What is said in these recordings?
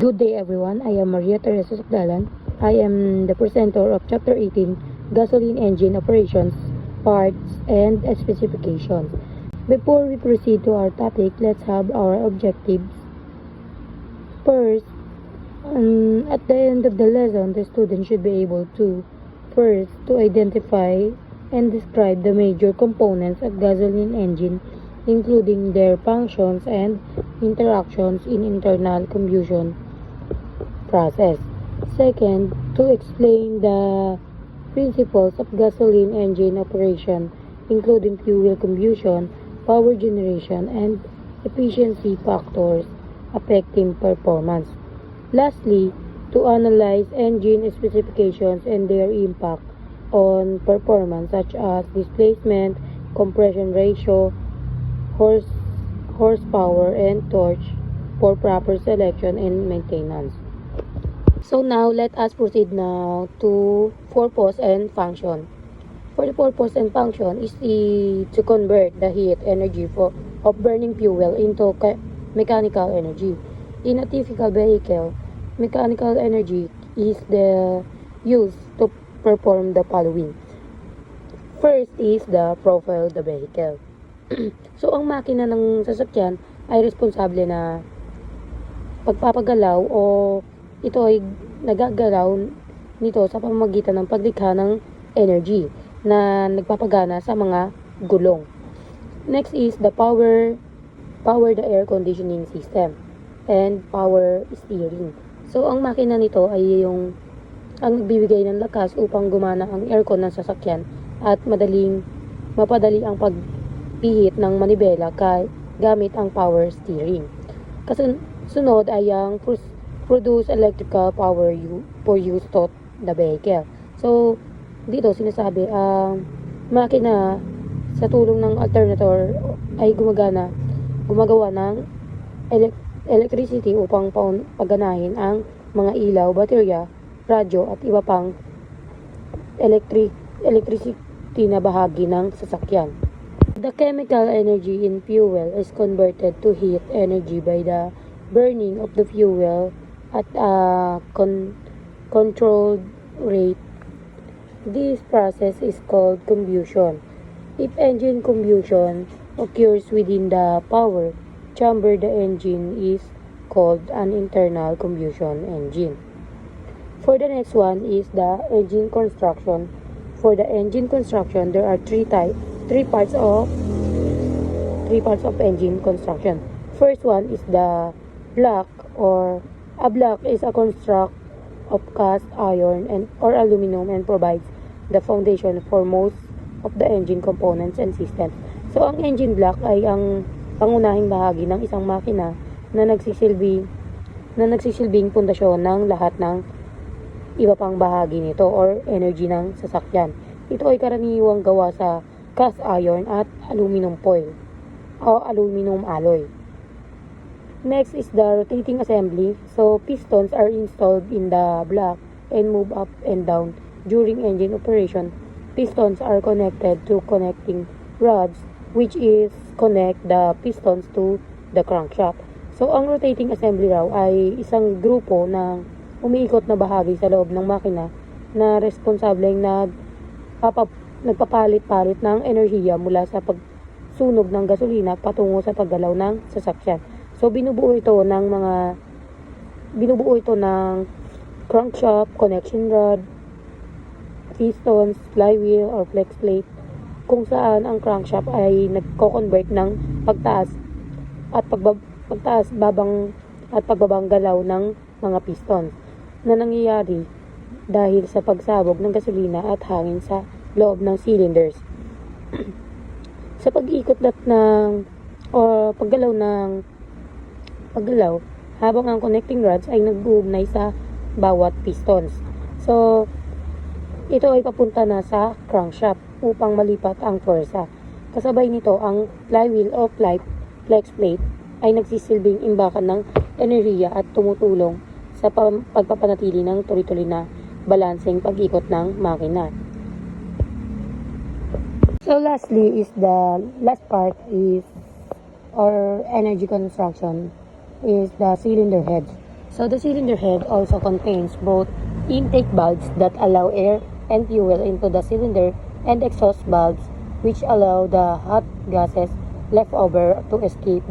Good day everyone, I am Maria Teresa Sukdalan. I am the presenter of Chapter 18, Gasoline Engine Operations, Parts and Specifications. Before we proceed to our topic, let's have our objectives. First, at the end of the lesson, the student should be able to identify and describe the major components of gasoline engine, including their functions and interactions in internal combustion process. Second, to explain the principles of gasoline engine operation, including fuel combustion, power generation, and efficiency factors affecting performance. Lastly, to analyze engine specifications and their impact on performance, such as displacement, compression ratio, horsepower, and torque for proper selection and maintenance. So now let us proceed now to purpose and function. For the purpose and function is to convert the heat energy of burning fuel into mechanical energy. In a typical vehicle, mechanical energy is used to perform the following. First is the profile of the vehicle. So ang makina ng sasakyan ay responsable na pagpapagalaw o ito ay nagagalaw nito sa pamamagitan ng paglikha ng energy na nagpapagana sa mga gulong. Next is the power the air conditioning system and power steering. So ang makina nito ay ang nagbibigay ng lakas upang gumana ang aircon ng sasakyan at mapadali ang pagpihit ng manibela gamit ang power steering. Kasunod ay ang produce electrical power for use to the vehicle. So, dito sinasabi, makina sa tulong ng alternator ay gumagawa ng electricity upang paganahin ang mga ilaw, baterya, radyo at iba pang electricity na bahagi ng sasakyan. The chemical energy in fuel is converted to heat energy by the burning of the fuel at a controlled rate. This process is called combustion. If engine combustion occurs within the power chamber, the engine is called an internal combustion engine. For the next one is the engine construction. For the engine construction, there are three parts of engine construction. First one is the block a block is a construct of cast iron or aluminum and provides the foundation for most of the engine components and systems. So, ang engine block ay ang pangunahing bahagi ng isang makina na nagsisilbing pundasyon ng lahat ng iba pang bahagi nito or energy ng sasakyan. Ito ay karaniwang gawa sa cast iron at aluminum foil o aluminum alloy. Next is the rotating assembly. So, pistons are installed in the block and move up and down during engine operation. Pistons are connected to connecting rods which is connect the pistons to the crankshaft. So, ang rotating assembly raw ay isang grupo ng umiikot na bahagi sa loob ng makina na responsableng nagpapalit-palit ng enerhiya mula sa pagsunog ng gasolina patungo sa paggalaw ng sasakyan. So, binubuo ito ng crankshaft, connection rod, pistons, flywheel, or flex plate, kung saan ang crankshaft ay nagko-convert ng pagtaas, pagbabang galaw ng mga pistons na nangyayari dahil sa pagsabog ng gasolina at hangin sa loob ng cylinders. Sa pag-ikot paggalaw habang ang connecting rods ay nag-uugnay sa bawat pistons. So, ito ay papunta na sa crankshaft upang malipat ang pwersa. Kasabay nito, ang flywheel o flex plate ay nagsisilbing imbakan ng enerhiya at tumutulong sa pagpapanatili ng tuloy-tuloy na balanseng pag-ikot ng makina. So lastly is the last part is or energy construction is the cylinder heads. So So the cylinder head also contains both intake valves that allow air and fuel into the cylinder and exhaust valves which allow the hot gases left over to escape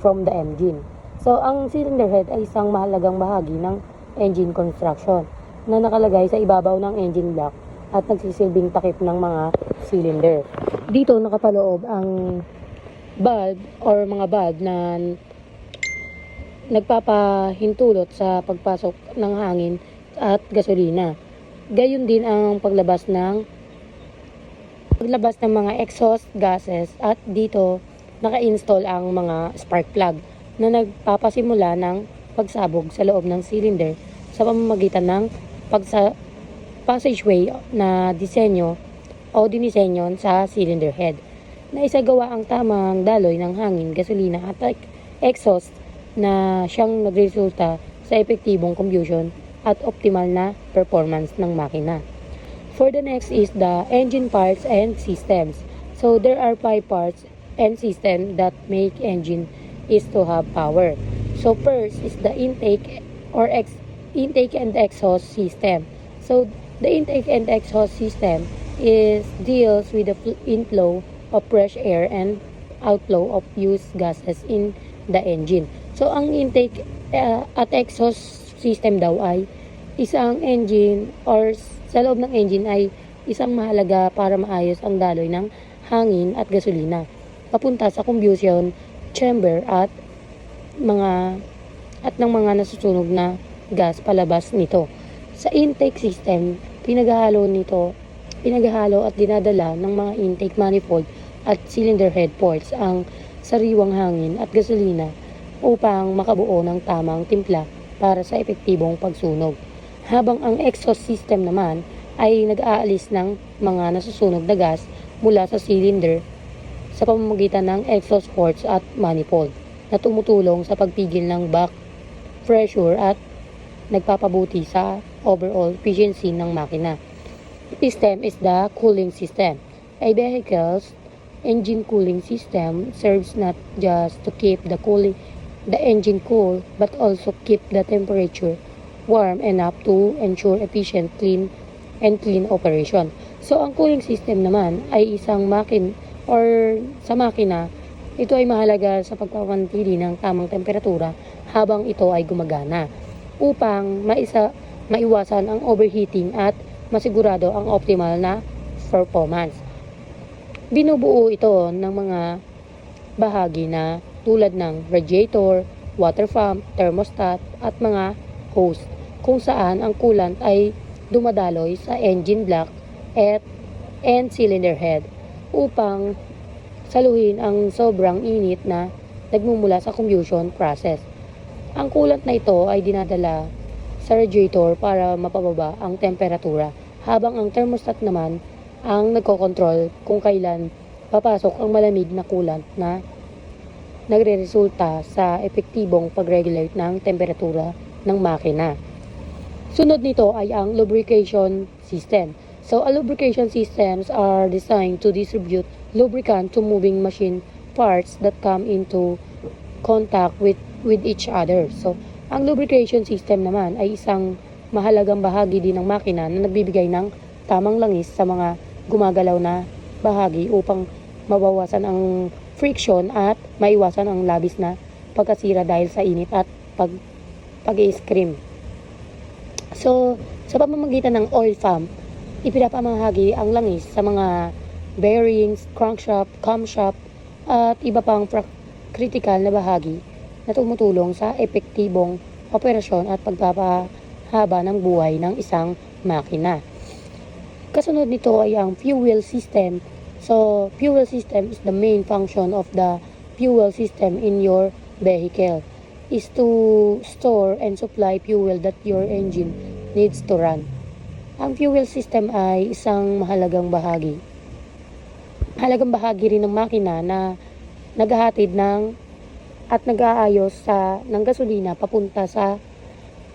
from the engine. So ang cylinder head ay isang mahalagang bahagi ng engine construction na nakalagay sa ibabaw ng engine block at nagsisilbing takip ng mga cylinder. Dito nakapaloob ang valve or mga valve na nagpapahintulot sa pagpasok ng hangin at gasolina. Gayon din ang paglabas ng mga exhaust gases at dito naka-install ang mga spark plug na nagpapasimula ng pagsabog sa loob ng cylinder sa pamamagitan ng passageway na dinisenyo sa cylinder head na isagawa ang tamang daloy ng hangin, gasolina at exhaust na siyang nagresulta sa epektibong combustion at optimal na performance ng makina. For the next is the engine parts and systems. So there are 5 parts and systems that make engine is to have power. So first is the intake and exhaust system. So the intake and exhaust system deals with the inflow of fresh air and outflow of used gases in the engine. So ang intake at exhaust system daw ay isang engine or sa loob ng engine ay isang mahalaga para maayos ang daloy ng hangin at gasolina papunta sa combustion chamber at ng mga nasusunog na gas palabas nito. Sa intake system, pinaghahalo at dinadala ng mga intake manifold at cylinder head ports ang sariwang hangin at gasolina upang makabuo ng tamang timpla para sa epektibong pagsunog. Habang ang exhaust system naman ay nag-aalis ng mga nasusunog na gas mula sa cylinder sa pamamagitan ng exhaust ports at manifold na tumutulong sa pagpigil ng back pressure at nagpapabuti sa overall efficiency ng makina. System is the cooling system. A vehicle's engine cooling system serves not just to keep the engine cool but also keep the temperature warm enough to ensure efficient, clean operation. So ang cooling system naman ay isang sa makina, ito ay mahalaga sa pagpapanatili ng tamang temperatura habang ito ay gumagana upang maiwasan ang overheating at masigurado ang optimal na performance. Binubuo ito ng mga bahagi na tulad ng radiator, water pump, thermostat at mga hose kung saan ang coolant ay dumadaloy sa engine block and cylinder head upang saluhin ang sobrang init na nagmumula sa combustion process. Ang coolant na ito ay dinadala sa radiator para mapababa ang temperatura habang ang thermostat naman ang nagkokontrol kung kailan papasok ang malamig na coolant na nagre-resulta sa epektibong pag-regulate ng temperatura ng makina. Sunod nito ay ang lubrication system. So, lubrication systems are designed to distribute lubricant to moving machine parts that come into contact with each other. So, ang lubrication system naman ay isang mahalagang bahagi din ng makina na nagbibigay ng tamang langis sa mga gumagalaw na bahagi upang mabawasan ang friction at maiwasan ang labis na pagkasira dahil sa init at pag-i-scream. So, sa pamamagitan ng oil pump, ipinapamahagi ang langis sa mga bearings, crankshaft, camshaft, at iba pang critical na bahagi na tumutulong sa epektibong operasyon at pagpapahaba ng buhay ng isang makina. Kasunod nito ay ang fuel system. So, fuel system is the main function of the fuel system in your vehicle is to store and supply fuel that your engine needs to run. Ang fuel system ay isang mahalagang bahagi rin ng makina na naghahatid at nag-aayos ng gasolina papunta sa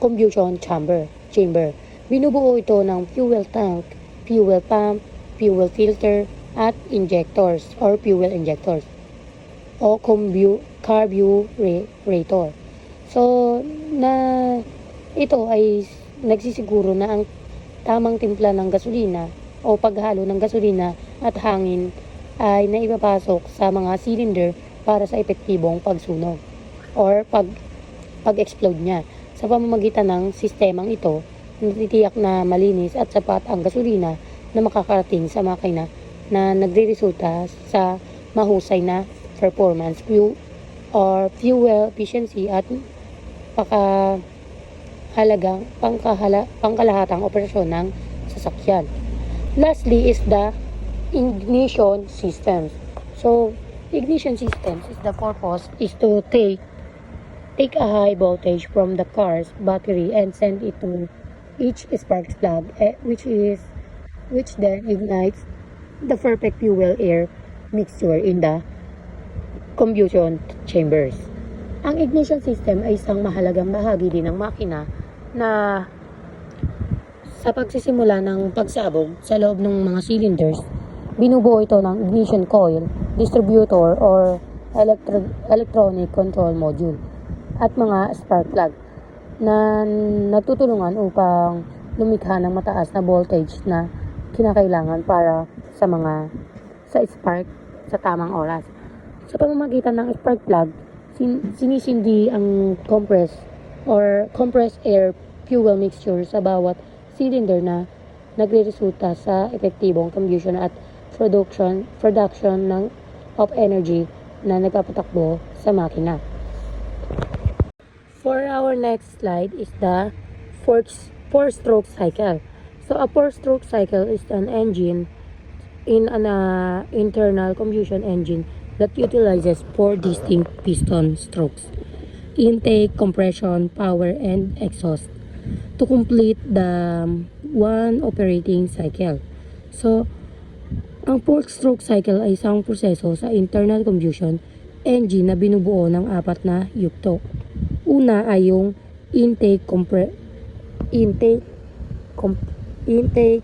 combustion chamber. Binubuo ito ng fuel tank, fuel pump, fuel filter, at injectors or fuel injectors o carburetor. So, Ito ay nagsisiguro na ang tamang timpla ng gasolina o paghalo ng gasolina at hangin ay naipapasok sa mga cylinder para sa epektibong pagsunog or pag-explode niya. Sa pamamagitan ng sistemang ito, natitiyak na malinis at sapat ang gasolina na makakarating sa makina na nagreresulta sa mahusay na performance, fuel efficiency at pangkalahatang operasyon ng sasakyan. Lastly is the ignition systems. So, ignition systems is the purpose is to take a high voltage from the car's battery and send it to each spark plug, which then ignites the perfect fuel air mixture in the combustion chambers. Ang ignition system ay isang mahalagang bahagi din ng makina na sa pagsisimula ng pagsabog sa loob ng mga cylinders, binubuo ito ng ignition coil, distributor or electronic control module at mga spark plug na natutulungan upang lumikha ng mataas na voltage na kinakailangan para sa spark sa tamang oras. Sa pamamagitan ng spark plug, sinisindi ang compressed air fuel mixture sa bawat cylinder na nagreresulta sa epektibong combustion at production of energy na nagpapatakbo sa makina. For our next slide is the four-stroke cycle. So a four-stroke cycle is an engine in an internal combustion engine that utilizes four distinct piston strokes: intake, compression, power, and exhaust to complete the one operating cycle. So, ang four-stroke cycle ay isang proseso sa internal combustion engine na binubuo ng apat na yugto. Una ay yung intake,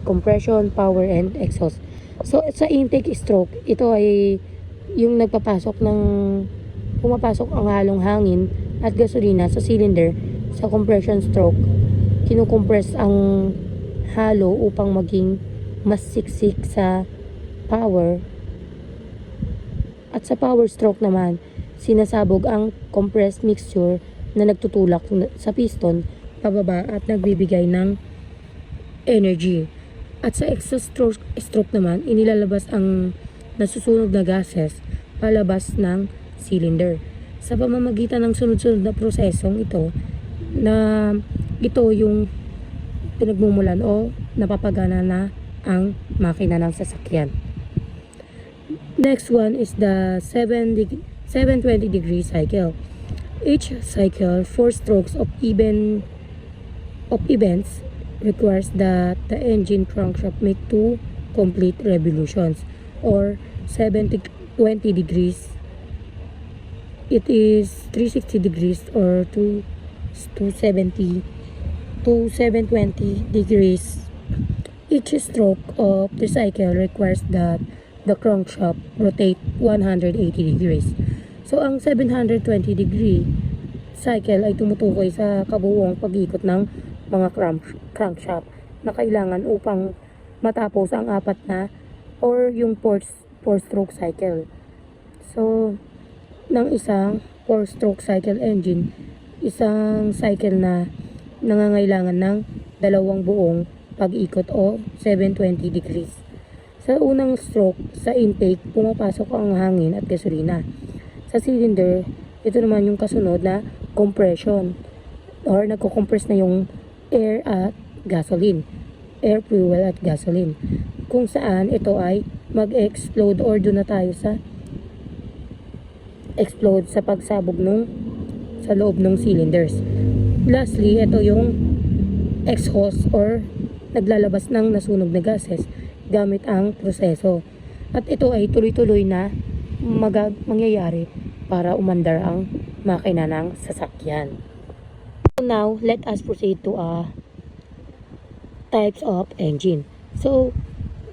compression, power, and exhaust. So, sa intake stroke, ito ay yung pumapasok ang halong hangin at gasolina sa cylinder. Sa compression stroke, kinukompress ang halo upang maging mas siksik sa power. At sa power stroke naman, sinasabog ang compressed mixture na nagtutulak sa piston pababa at nagbibigay ng energy. At sa exhaust stroke naman, inilalabas ang nasusunog na gases palabas ng cylinder. Sa pamamagitan ng sunod-sunod na prosesong ito yung pinagmumulan o napapagana na ang makina ng sasakyan. Next one is the 720 degree cycle. Each cycle, 4 strokes of events requires that the engine crankshaft make 2 complete revolutions or 720 degrees. It is 360 degrees or 720 degrees. Each stroke of the cycle requires that the crankshaft rotate 180 degrees. So, ang 720 degree cycle ay tumutukoy sa kabuuang pag-ikot ng mga crankshaft na kailangan upang matapos ang apat na or yung 4-stroke cycle. So, ng isang 4-stroke cycle engine, isang cycle na nangangailangan ng dalawang buong pag-ikot o 720 degrees. Sa unang stroke, sa intake, pumapasok ang hangin at gasolina. Sa cylinder, ito naman yung kasunod na compression or nagko-compress na yung air at gasoline, air fuel at gasoline, kung saan ito ay mag-explode or doon na tayo sa explode sa pagsabog sa loob ng cylinders. Lastly, ito yung exhaust or naglalabas ng nasunog na gases gamit ang proseso. At ito ay tuloy-tuloy na mangyayari para umandar ang makina ng sasakyan. So now, let us proceed to types of engine. So,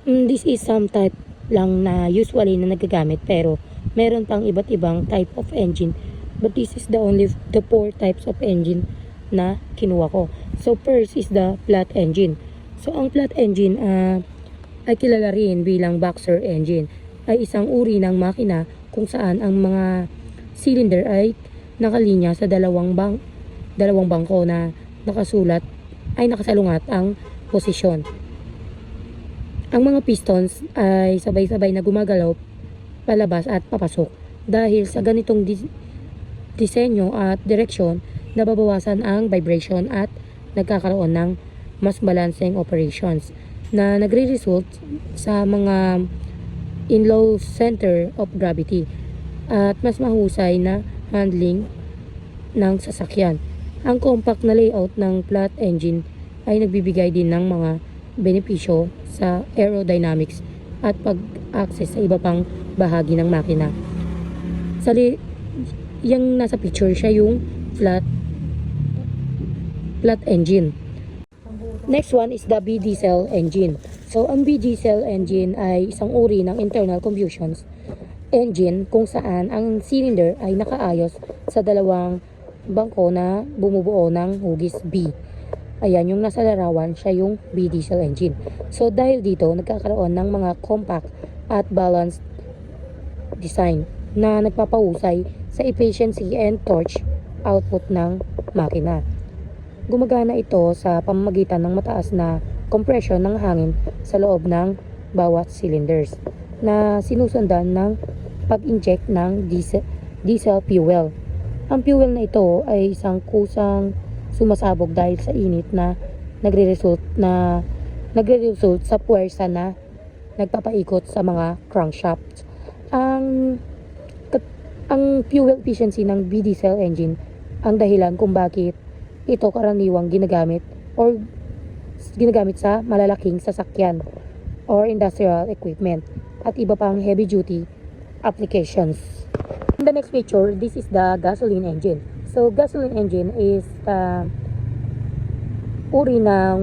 this is some type lang na usually na nagagamit, pero meron pang iba't ibang type of engine. But this is the 4 types of engine na kinuha ko. So first is the flat engine. So ang flat engine ay kilala rin bilang boxer engine. Ay isang uri ng makina kung saan ang mga cylinder ay nakalinya sa dalawang bangko na nakasalungat ang posisyon. Ang mga pistons ay sabay-sabay na gumagalaw palabas at papasok. Dahil sa ganitong disenyo at direksyon, nababawasan ang vibration at nagkakaroon ng mas balancing operations na nagre-result sa mga in low center of gravity at mas mahusay na handling ng sasakyan. Ang compact na layout ng flat engine ay nagbibigay din ng mga benepisyo sa aerodynamics at pag-access sa iba pang bahagi ng makina. Yung nasa picture siya yung flat engine. Next one is the B-diesel engine. So, ang B-diesel engine ay isang uri ng internal combustion engine kung saan ang cylinder ay nakaayos sa dalawang bangko na bumubuo ng hugis B. Ayan, yung nasa larawan, siya yung B-diesel engine. So, dahil dito, nagkakaroon ng mga compact at balanced design na nagpapahusay sa efficiency and torque output ng makina. Gumagana ito sa pamamagitan ng mataas na compression ng hangin sa loob ng bawat cylinders na sinusundan ng pag-inject ng diesel fuel. Ang fuel na ito ay isang kusang sumasabog dahil sa init na nagre-result sa puwersa na nagpapaikot sa mga crankshaft. Ang fuel efficiency ng B-diesel engine ang dahilan kung bakit ito karaniwang ginagamit sa malalaking sasakyan or industrial equipment at iba pang heavy duty applications. In the next picture, this is the gasoline engine. So gasoline engine is uri ng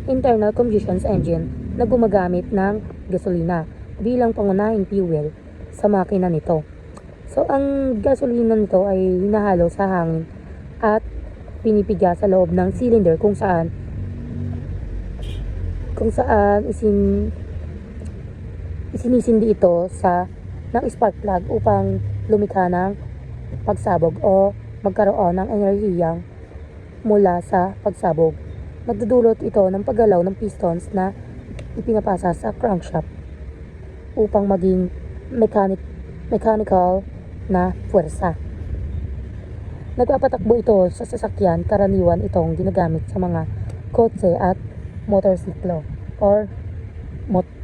internal combustion engine na gumagamit ng gasolina bilang pangunahing fuel sa makina nito. So ang gasolina nito ay hinahalo sa hangin at pinipiga sa loob ng cylinder kung saan isinisindi ito ng spark plug upang lumikha ng pagsabog o magkaroon ng enerhiyang mula sa pagsabog. Nagdudulot ito ng paggalaw ng pistons na ipinapasa sa crankshaft upang maging mechanical na puwersa. Nagpapatakbo ito sa sasakyan, karaniwan itong ginagamit sa mga kotse at motorsiklo or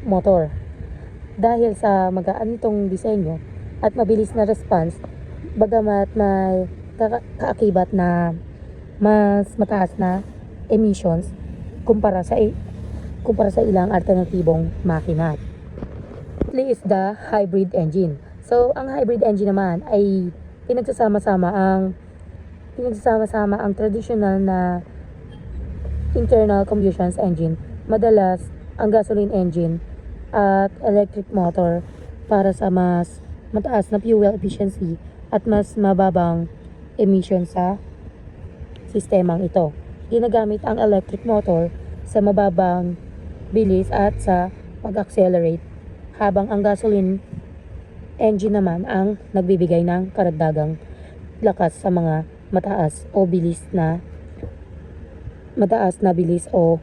motor. Dahil sa magaan itong disenyo at mabilis na response, bagamat may kaakibat na mas mataas na emissions kumpara sa ilang alternatibong makina. Lastly is the hybrid engine. So, ang hybrid engine naman ay pinagsasama-sama ang traditional na internal combustion engine, madalas ang gasoline engine at electric motor para sa mas mataas na fuel efficiency at mas mababang emission sa sistemang ito. Ginagamit ang electric motor sa mababang bilis at sa pag-accelerate, habang ang gasoline engine naman ang nagbibigay ng karagdagang lakas sa mga mataas na bilis o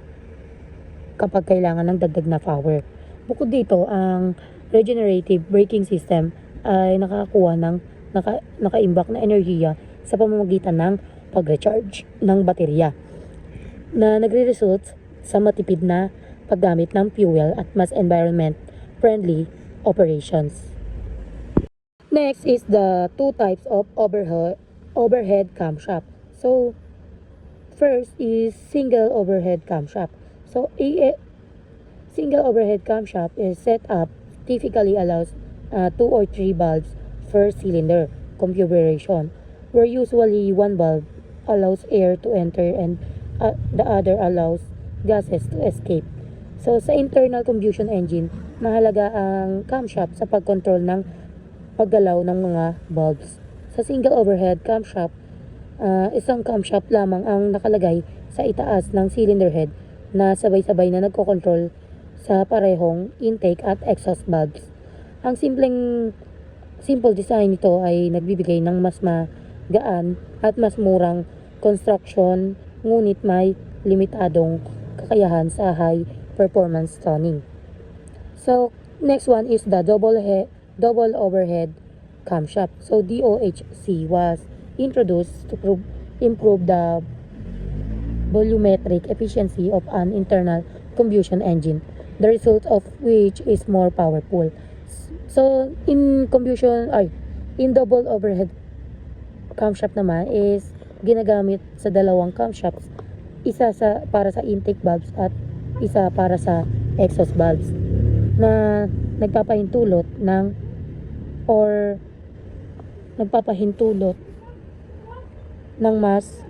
kapag kailangan ng dagdag na power. Bukod dito, ang regenerative braking system ay nakakakuha ng nakaimbak na enerhiya sa pamamagitan ng pag-recharge ng baterya na nagre-result sa matipid na paggamit ng fuel at mas environment-friendly operations. Next is the two types of overhead camshaft. So, first is single overhead camshaft. So, a single overhead camshaft is set up typically allows 2 or 3 valves per cylinder configuration, where usually one valve allows air to enter and the other allows gases to escape. So, sa internal combustion engine, mahalaga ang camshaft sa pagkontrol ng paggalaw ng mga valves. Sa single overhead camshaft, isang camshaft lamang ang nakalagay sa itaas ng cylinder head na sabay-sabay na nagkokontrol sa parehong intake at exhaust valves. Ang simple design nito ay nagbibigay ng mas magaan at mas murang construction, ngunit may limitadong kakayahan sa high performance tuning. So next one is the double overhead camshaft. So DOHC was introduced to improve the volumetric efficiency of an internal combustion engine, the result of which is more powerful. So in double overhead camshaft naman is ginagamit sa dalawang camshafts, isa para sa intake valves at isa para sa exhaust valves, na nagpapahintulot ng mas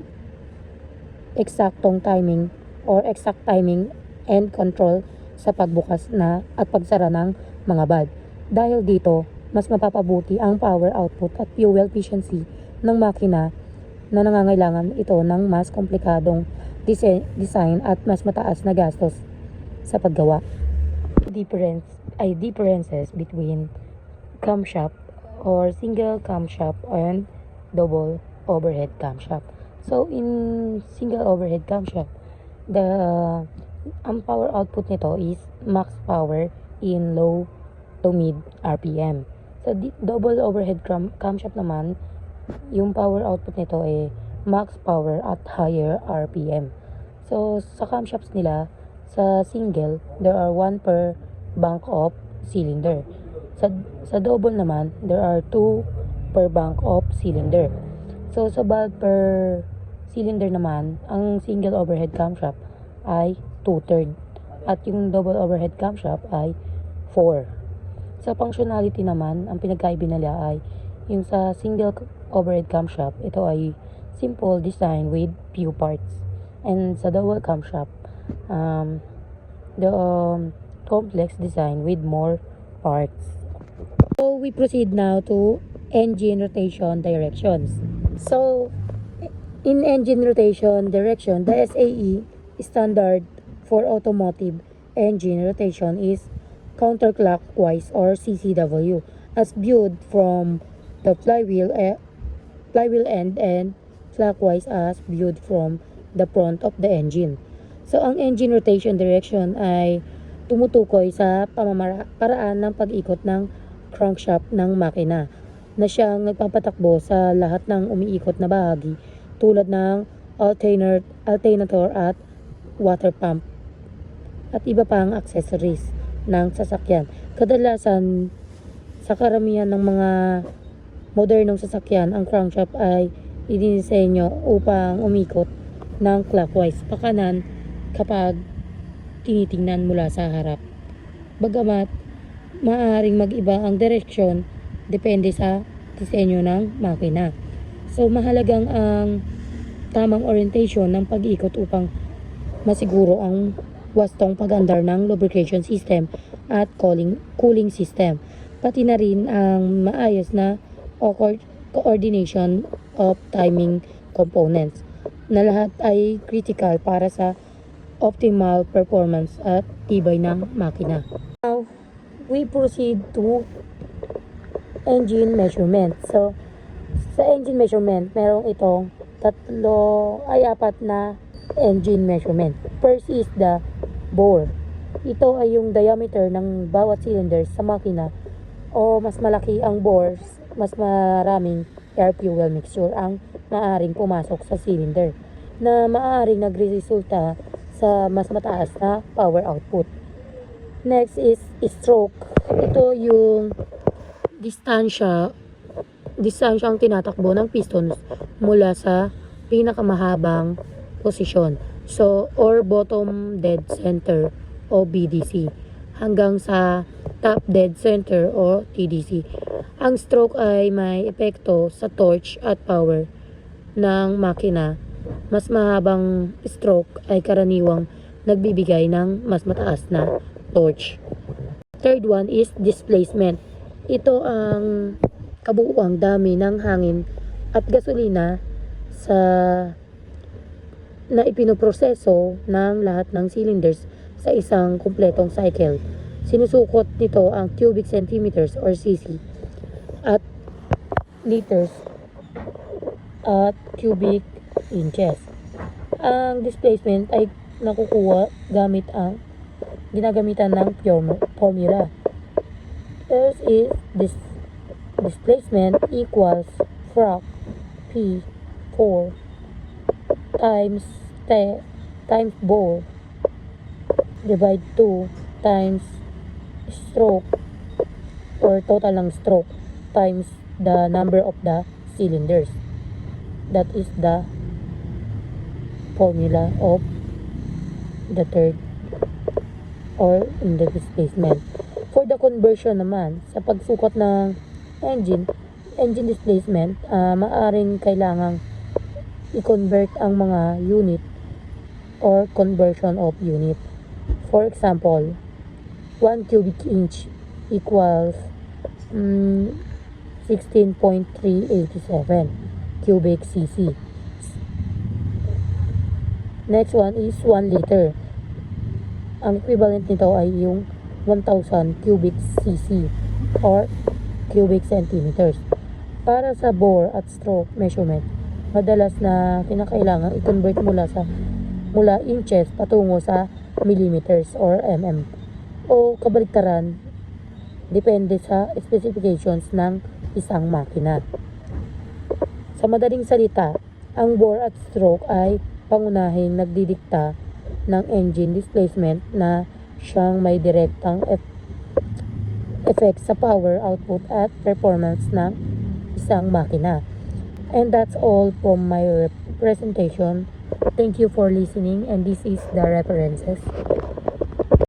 exact timing and control sa pagbukas at pagsara ng mga valve. Dahil dito, mas mapapabuti ang power output at fuel efficiency ng makina na nangangailangan ito ng mas komplikadong design at mas mataas na gastos sa paggawa. Differences between camshaft or single camshaft and double overhead camshaft. So in single overhead camshaft, ang power output nito is max power in low to mid RPM. Sa double overhead camshaft naman, yung power output nito ay max power at higher RPM. So sa camshafts nila, sa single, there are 1 per bank of cylinder. Sa double naman, there are 2 per bank of cylinder. So sa valve per cylinder naman, ang single overhead camshaft ay 2/3 at yung double overhead camshaft ay 4. Sa functionality naman, ang pinagkaiba nila ay yung sa single overhead camshaft, ito ay simple design with few parts. And sa double camshaft, the complex design with more parts. So we proceed now to engine rotation directions. So in engine rotation direction, the SAE standard for automotive engine rotation is counterclockwise or CCW, as viewed from the flywheel end and clockwise as viewed from the front of the engine. So ang engine rotation direction ay tumutukoy sa paraan ng pag-ikot ng crankshaft ng makina na siyang nagpapatakbo sa lahat ng umiikot na bahagi, tulad ng alternator at water pump at iba pang accessories ng sasakyan. Kadalasan sa karamihan ng mga modernong sasakyan, ang crankshaft ay idinisenyo upang umikot ng clockwise pakanan kapag tinitingnan mula sa harap. Bagamat maaaring mag-iba ang direksyon depende sa disenyo ng makina. So mahalagang ang tamang orientation ng pag-ikot upang masiguro ang wastong pag-andar ng lubrication system at cooling system, pati na rin ang maayos na coordination of timing components, na lahat ay critical para sa optimal performance at tibay ng makina. Now, we proceed to engine measurement. So, sa engine measurement, merong itong apat na engine measurement. First is the bore. Ito ay yung diameter ng bawat cylinder sa makina, o mas malaki ang bore, mas maraming air fuel mixture ang maaaring pumasok sa cylinder, na maaaring nagresulta sa mas mataas na power output. Next is stroke. Ito yung distansya ang tinatakbo ng pistons mula sa pinakamahabang posisyon, so or bottom dead center o BDC hanggang sa top dead center o TDC. Ang stroke ay may epekto sa torque at power ng makina. Mas mahabang stroke ay karaniwang nagbibigay ng mas mataas na torque. Third one is displacement. Ito ang kabuuang dami ng hangin at gasolina sa na ipinoproseso ng lahat ng cylinders sa isang kumpletong cycle. Sinusukot nito ang cubic centimeters or cc at liters at cubic inches. Ang displacement ay nakukuha gamit ang ginagamitan ng pure formula. First is displacement equals frac P4 times bore divide 2 times stroke or total ng stroke times the number of the cylinders. That is the formula of the third or in the displacement. For the conversion naman, sa pagsukat ng engine displacement, maaring kailangang i-convert ang mga unit or conversion of unit. For example, 1 cubic inch equals 16.387 cubic cc. Next one is 1 liter. Ang equivalent nito ay yung 1,000 cubic cc or cubic centimeters. Para sa bore at stroke measurement, madalas na kinakailangan i-convert mula inches patungo sa millimeters or mm. O kabaliktaran, depende sa specifications ng isang makina. Sa madaling salita, ang bore at stroke ay pangunahing nagdidikta ng engine displacement na siyang may direktang effect sa power output at performance ng isang makina. And that's all from my presentation. Thank you for listening, and this is the references.